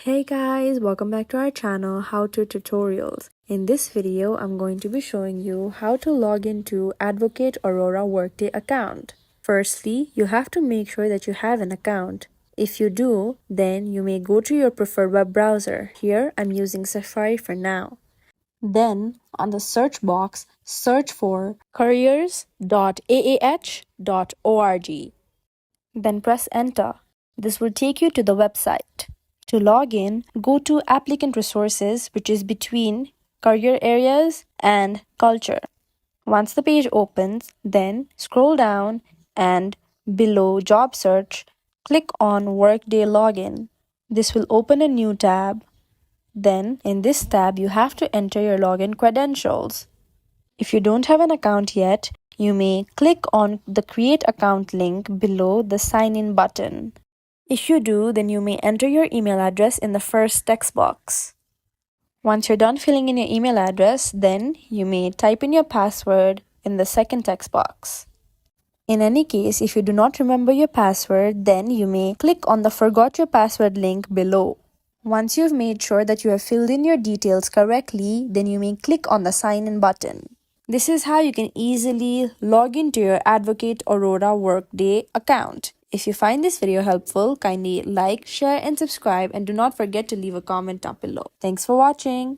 Hey guys, welcome back to our channel How To Tutorials. In this video, I'm going to be showing you how to log into Advocate Aurora Workday account. Firstly, you have to make sure that you have an account. If you do, then you may go to your preferred web browser. Here, I'm using Safari for now. Then, on the search box, search for careers.aah.org. Then press enter. This will take you to the website. To log in, go to Applicant Resources, which is between Career Areas and Culture. Once the page opens, then scroll down and below Job Search, click on Workday Login. This will open a new tab. Then, in this tab, you have to enter your login credentials. If you don't have an account yet, you may click on the Create Account link below the Sign In button. If you do, then you may enter your email address in the first text box. Once you're done filling in your email address, then you may type in your password in the second text box. In any case, if you do not remember your password, then you may click on the Forgot Your Password link below. Once you've made sure that you have filled in your details correctly, then you may click on the Sign In button. This is how you can easily log into your Advocate Aurora Workday account. If you find this video helpful, kindly like, share and subscribe, and do not forget to leave a comment down below. Thanks for watching.